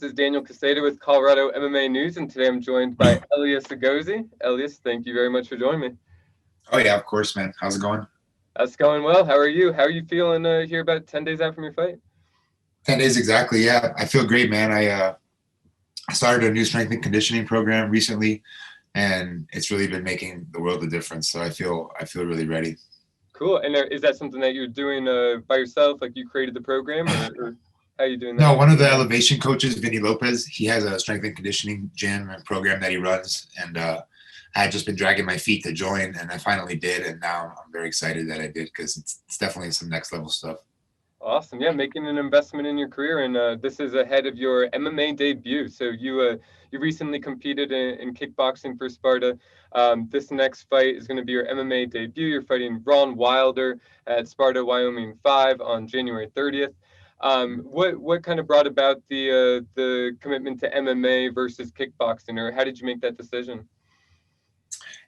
This is Daniel Caycedo with Colorado MMA News, and today I'm joined by Elias Egozi. Elias, thank you very much for joining me. Oh yeah, of course, man. How's it going? That's going well. How are you? How are you feeling here about 10 days out from your fight? 10 days exactly. Yeah, I feel great, man. I started a new strength and conditioning program recently, and it's really been making the world of difference. So I feel really ready. Cool. And is that something that you're doing by yourself? Like you created the program, or how are you doing No, that? one of the elevation coaches, Vinny Lopez, he has a strength and conditioning gym and program that he runs, and I had just been dragging my feet to join, and I finally did, and now I'm very excited that I did because it's definitely some next level stuff. Awesome. Yeah, making an investment in your career, and this is ahead of your MMA debut. So you recently competed in kickboxing for Sparta. This next fight is going to be your MMA debut. You're fighting Ron Wilder at Sparta Wyoming V on January 30th. What kind of brought about the commitment to MMA versus kickboxing, or how did you make that decision?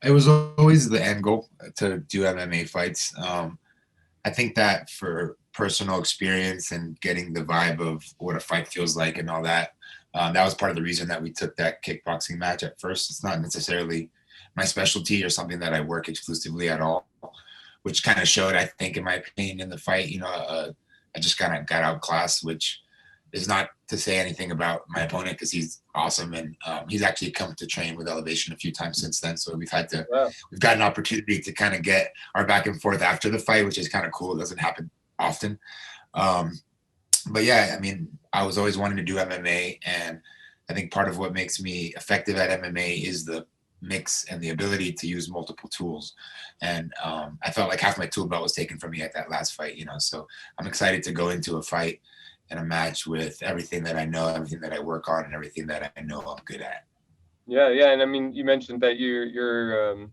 It was always the end goal to do MMA fights. I think that for personal experience and getting the vibe of what a fight feels like and all that, that was part of the reason that we took that kickboxing match at first. It's not necessarily my specialty or something that I work exclusively at all, which kind of showed, I think, in my opinion, in the fight. I just kind of got outclassed, which is not to say anything about my opponent because he's awesome and he's actually come to train with Elevation a few times since then. So Wow. we've got an opportunity to kind of get our back and forth after the fight, which is kind of cool. It doesn't happen often. Um, but yeah, I mean, I was always wanting to do MMA, and I think part of what makes me effective at MMA is the mix and the ability to use multiple tools. And I felt like half my tool belt was taken from me at that last fight, so I'm excited to go into a fight and a match with everything that I know, everything that I work on, and everything that I know I'm good at. Yeah, yeah, and I mean, you mentioned that you're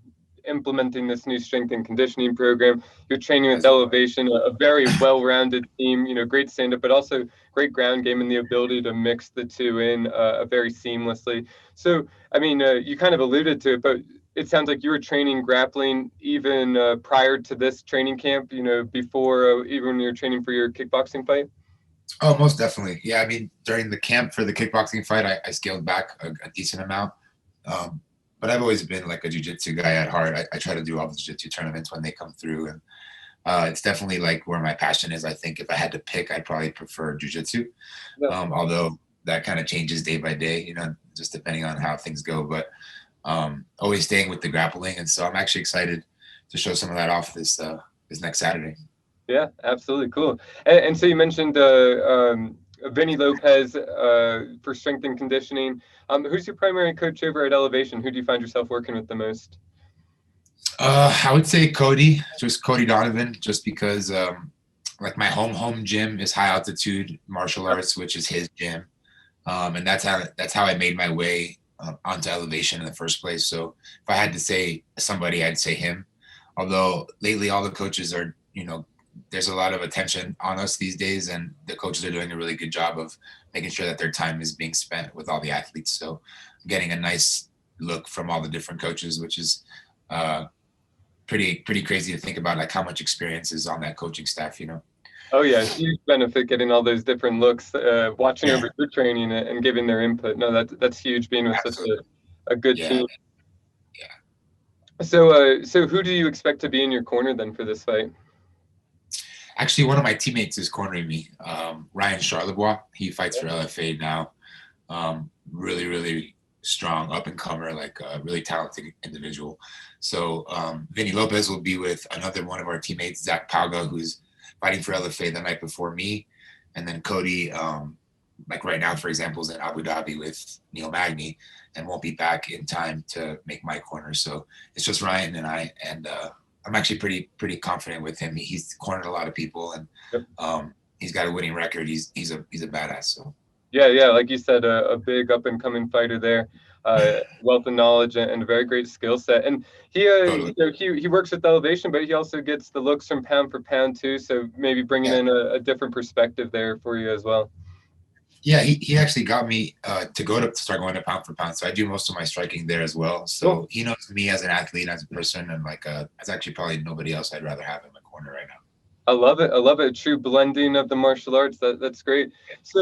implementing this new strength and conditioning program. You're training with As well. Elevation, a very well-rounded team. Great stand-up, but also great ground game and the ability to mix the two in very seamlessly. So, I mean, you kind of alluded to it, but it sounds like you were training grappling even prior to this training camp. Before even when you were training for your kickboxing fight. Oh, most definitely. Yeah, I mean, during the camp for the kickboxing fight, I scaled back a decent amount. Um, but I've always been like a jiu-jitsu guy at heart. I try to do all the jiu-jitsu tournaments when they come through, and it's definitely like where my passion is. I think if I had to pick, I'd probably prefer jiu-jitsu, Yeah. although that kind of changes day by day, just depending on how things go. But always staying with the grappling, and so I'm actually excited to show some of that off this next Saturday. Yeah, absolutely cool. And so you mentioned Vinny Lopez for strength and conditioning. Who's your primary coach over at Elevation? Who do you find yourself working with the most? I would say Cody, just Cody Donovan, just because like my home gym is high altitude martial arts, which is his gym, and that's how I made my way onto Elevation in the first place. So if I had to say somebody, I'd say him. Although lately all the coaches are, there's a lot of attention on us these days, and the coaches are doing a really good job of making sure that their time is being spent with all the athletes. So I'm getting a nice look from all the different coaches, which is uh, pretty crazy to think about, like how much experience is on that coaching staff. Oh yeah, huge benefit getting all those different looks, watching Yeah, over your training and giving their input. No, that's huge being with such absolutely. a good Yeah, team. yeah. So who do you expect to be in your corner then for this fight? Actually, one of my teammates is cornering me, Ryan Charlebois. He fights for LFA now. Really, really strong up and comer, like a really talented individual. So Vinny Lopez will be with another one of our teammates, Zach Palga, who's fighting for LFA the night before me, and then Cody, like right now, for example, is in Abu Dhabi with Neil Magny and won't be back in time to make my corner. So it's just Ryan and I, and I'm actually pretty confident with him. He's cornered a lot of people, and Yep. he's got a winning record. He's a badass. So Yeah, yeah, like you said, a big up and coming fighter there, wealth of knowledge and a very great skill set. And totally, he works with elevation, but he also gets the looks from pound for pound too. So maybe bringing yeah. in a different perspective there for you as well. Yeah, he actually got me to start going to pound for pound. So I do most of my striking there as well. Cool. So he knows me as an athlete, as a person, and like it's actually probably nobody else I'd rather have in my corner right now. I love it. I love it. A true blending of the martial arts. That's great. So,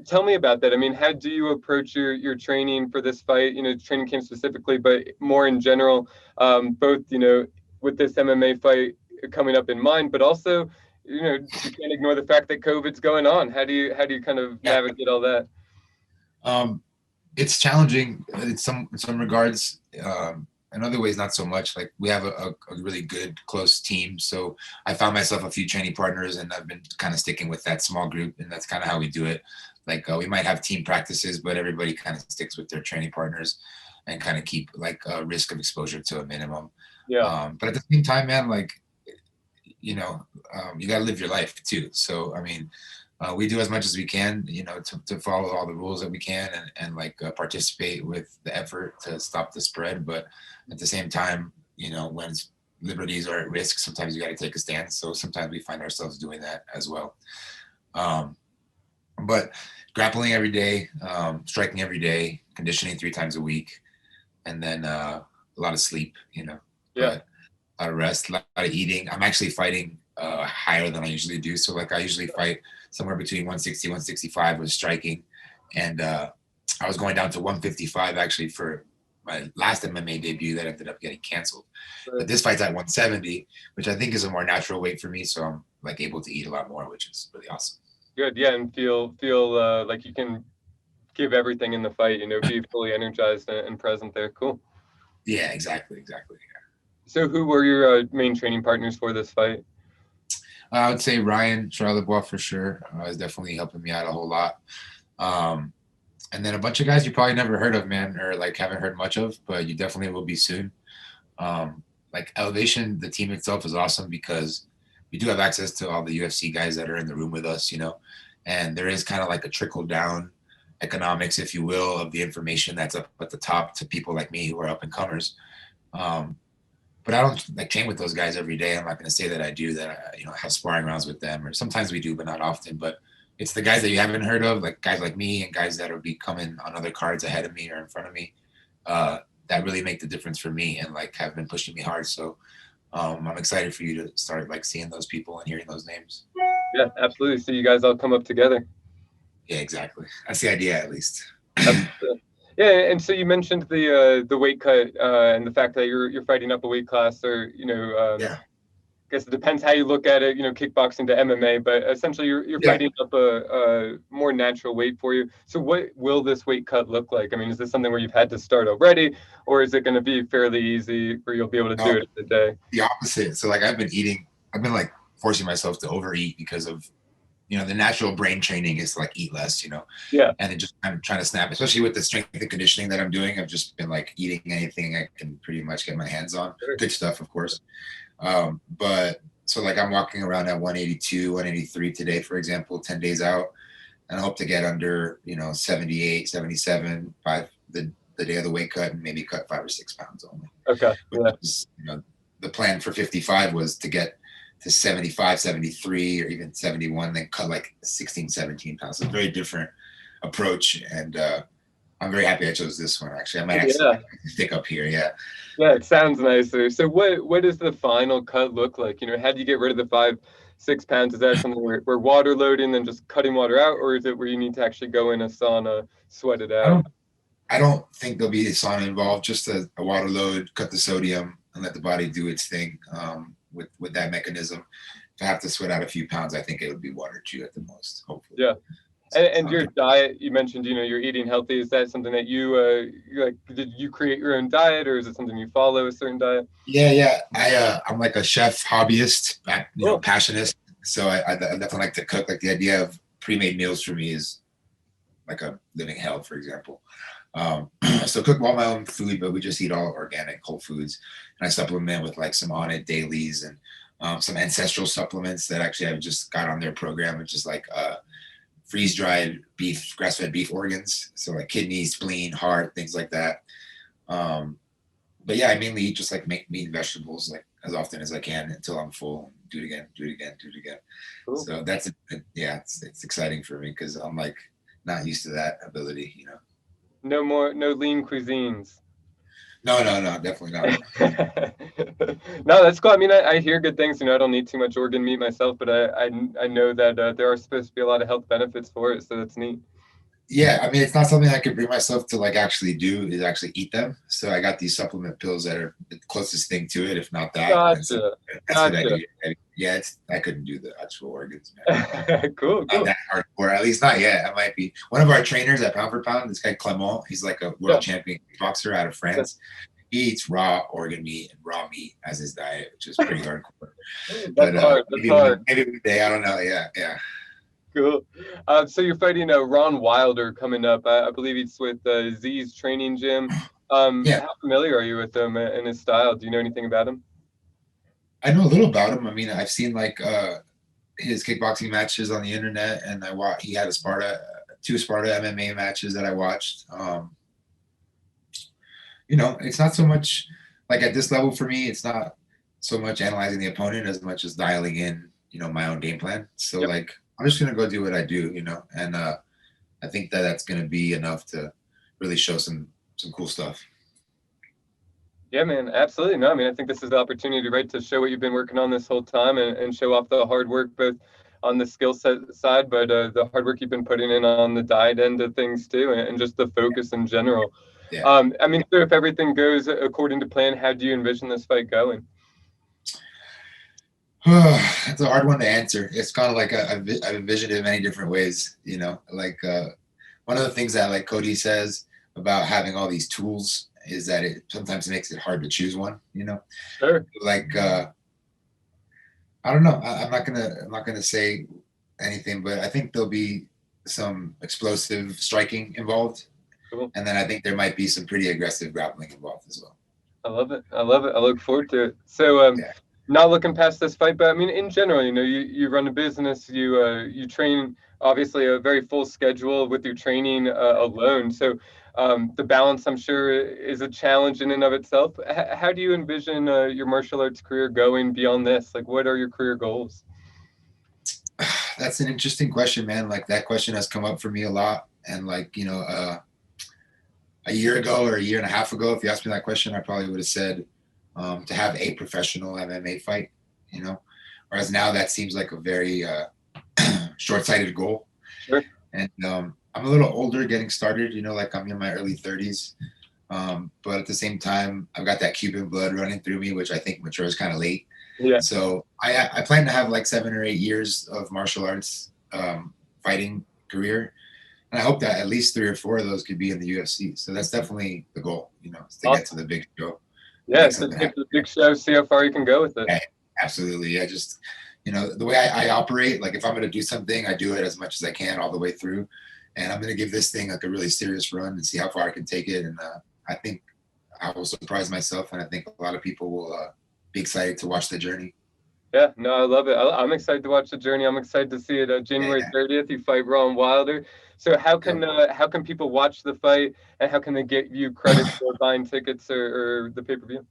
tell me about that. I mean, how do you approach your training for this fight? You know, training camp specifically, but more in general. Both, you know, with this MMA fight coming up in mind, but also, you know, you can't ignore the fact that COVID's going on. How do you kind of Yeah. navigate all that? Um, it's challenging in some regards. In other ways, not so much. Like we have a really good close team, so I found myself a few training partners, and I've been kind of sticking with that small group, and that's kind of how we do it. Like we might have team practices, but everybody kind of sticks with their training partners, and kind of keep like risk of exposure to a minimum. Yeah. But at the same time, man, like you got to live your life too. So I mean, we do as much as we can, to follow all the rules that we can and like participate with the effort to stop the spread. But at the same time, when liberties are at risk, sometimes you got to take a stand. So sometimes we find ourselves doing that as well. But grappling every day, striking every day, conditioning 3 times a week, and then a lot of sleep, Yeah. but a lot of rest, a lot of eating. I'm actually fighting higher than I usually do. So like I usually fight somewhere between 160, 165 with striking. And I was going down to 155 actually for my last MMA debut that ended up getting canceled. But this fight's at 170, which I think is a more natural weight for me. So I'm like able to eat a lot more, which is really awesome. Good. Yeah, and feel like you can give everything in the fight. You know, be fully energized and present there. Cool. Yeah, exactly. So, who were your main training partners for this fight? I would say Ryan Charlebois for sure is definitely helping me out a whole lot. Um, and then a bunch of guys you probably never heard of, man, or like haven't heard much of, but you definitely will be soon. Like Elevation, the team itself is awesome because we do have access to all the UFC guys that are in the room with us, and there is kind of like a trickle down economics, if you will, of the information that's up at the top to people like me who are up and comers. But I don't like train with those guys every day. I'm not going to say that I do that. I have sparring rounds with them, or sometimes we do, but not often. But it's the guys that you haven't heard of, like guys like me and guys that will be coming on other cards ahead of me or in front of me, that really make the difference for me and like have been pushing me hard. So I'm excited for you to start like seeing those people and hearing those names. Yeah, absolutely. So you guys all come up together. Yeah, exactly. That's the idea, at least. Absolutely. Yeah, and so you mentioned the weight cut and the fact that you're fighting up a weight class, or Yeah. I guess it depends how you look at it. You know, kickboxing to MMA, but essentially you're Yeah. fighting up a more natural weight for you. So what will this weight cut look like? I mean, is this something where you've had to start already, or is it going to be fairly easy where you'll be able to do it in a day? The opposite. So like I've been like forcing myself to overeat because of the natural brain training is to like eat less, Yeah. and then just kind of trying to snap, especially with the strength and conditioning that I'm doing. I've just been like eating anything I can pretty much get my hands on. Sure. Good stuff, of course. But so like I'm walking around at 182, 183 today, for example, 10 days out. And I hope to get under, 78, 77 by the day of the weight cut and maybe cut 5 or 6 pounds only. Okay. Which Yeah. is, the plan for 55 was to get to 75, 73, or even 71, then cut like 16, 17 pounds. So a very different approach. And I'm very happy I chose this one, actually. I might actually stick up here. Yeah. Yeah, it sounds nicer. So what does the final cut look like? You know, how do you get rid of the 5, 6 pounds? Is that something where water loading, then just cutting water out, or is it where you need to actually go in a sauna, sweat it out? I don't think there'll be a sauna involved, just a water load, cut the sodium, and let the body do its thing with that memechanism. If I have to sweat out a few pounds, I think it would be 1 or 2 at the most, hopefully. Yeah. And your diet, you mentioned, you're eating healthy. Is that something that you like? Did you create your own diet, or is it something you follow a certain diet? Yeah. I'm like a chef hobbyist, Cool. passionist. So I definitely like to cook. Like the idea of pre-made meals for me is like a living hell, for example. So cook all my own food, but we just eat all organic, whole foods, and I supplement with like some On It dailies and some ancestral supplements that actually I've just got on their program, which is like freeze-dried beef, grass-fed beef organs, so like kidney, spleen, heart, things like that. But yeah, I mainly eat just like make meat and vegetables like as often as I can until I'm full. Do it again. Cool. So that's it's exciting for me because I'm like not used to that ability. No lean cuisines. No, no, no, definitely not. No, that's cool. I mean, I hear good things. I don't need too much organ meat myself, but I know that there are supposed to be a lot of health benefits for it, so that's neat. Yeah, I mean, it's not something I could bring myself to like actually do is actually eat them. So I got these supplement pills that are the closest thing to it, if not that. And so Gotcha, that's what I gotcha. do. Yeah, I couldn't do the actual organs, man. Cool, Not cool. that hardcore, at least not yet. I might be one of our trainers at Pound for Pound. This guy Clement, he's like a Yeah, world champion boxer out of yeah. France. He eats raw organ meat and raw meat as his diet, which is pretty hardcore. That's But hard. That's hard. maybe one day, I don't know. Yeah, yeah, Cool. So you're fighting Ron Wilder coming up. I believe he's with Z's training gym. yeah. How familiar are you with him and his style? Do you know anything about him? I know a little about him. I mean, I've seen like his kickboxing matches on the internet, and I watched. He had two Sparta MMA matches that I watched. It's not so much like at this level for me. It's not so much analyzing the opponent as much as dialing in, my own game plan. So Yep. like, I'm just gonna go do what I do, and I think that that's gonna be enough to really show some cool stuff. Yeah, man, absolutely. No, I mean, I think this is the opportunity, right, to show what you've been working on this whole time and show off the hard work, both on the skill set side, but the hard work you've been putting in on the diet end of things too, and just the focus in general. Yeah. I mean, so if everything goes according to plan, how do you envision this fight going? That's a hard one to answer. It's kind of like I've envisioned it in many different ways. Like one of the things that like Cody says about having all these tools is that it sometimes makes it hard to choose one. Sure. Like I don't know. I'm not gonna say anything, but I think there'll be some explosive striking involved, Cool. and then I think there might be some pretty aggressive grappling involved as well. I love it. I love it. I look forward to it. So, Yeah. not looking past this fight, but I mean, in general, you run a business, you train obviously a very full schedule with your training alone. So, the balance, I'm sure, is a challenge in and of itself. How do you envision your martial arts career going beyond this? Like, what are your career goals? That's an interesting question, man. Like that question has come up for me a lot, and like a year ago or a year and a half ago, if you asked me that question, I probably would have said to have a professional MMA fight, whereas now that seems like a very short-sighted goal. Sure. And I'm a little older getting started, like I'm in my early 30s. But at the same time, I've got that Cuban blood running through me, which I think matures kind of late. Yeah. So I plan to have like 7 or 8 years of martial arts fighting career. And I hope that at least 3 or 4 of those could be in the UFC. So that's definitely the goal, is to Awesome. get to the big show. Yeah, so take the big show, see how far you can go with it. Yeah, absolutely. Yeah, just, the way I operate, like if I'm going to do something, I do it as much as I can all the way through. And I'm going to give this thing like a really serious run and see how far I can take it. And I think I will surprise myself. And I think a lot of people will be excited to watch the journey. Yeah, no, I love it. I'm excited to watch the journey. I'm excited to see it. January 30th, you fight Ron Wilder. So how can people watch the fight, and how can they get you credit for buying tickets or the pay-per-view?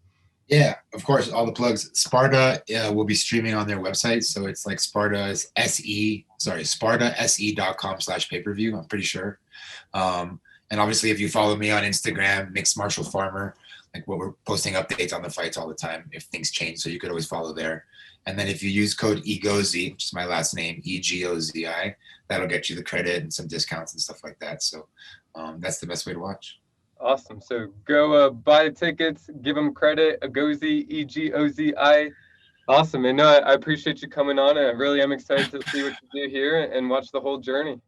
Yeah, of course, all the plugs. Sparta will be streaming on their website, so it's like SpartaSE.com/pay-per-view. I'm pretty sure. And obviously, if you follow me on Instagram, Mixed Martial Farmer, like we're posting updates on the fights all the time if things change, so you could always follow there. And then if you use code Egozi, which is my last name, EGOZI, that'll get you the credit and some discounts and stuff like that. So that's the best way to watch. Awesome. So go buy tickets, give them credit. Egozi, EGOZI. Awesome. And no, I appreciate you coming on. And I really am excited to see what you do here and watch the whole journey.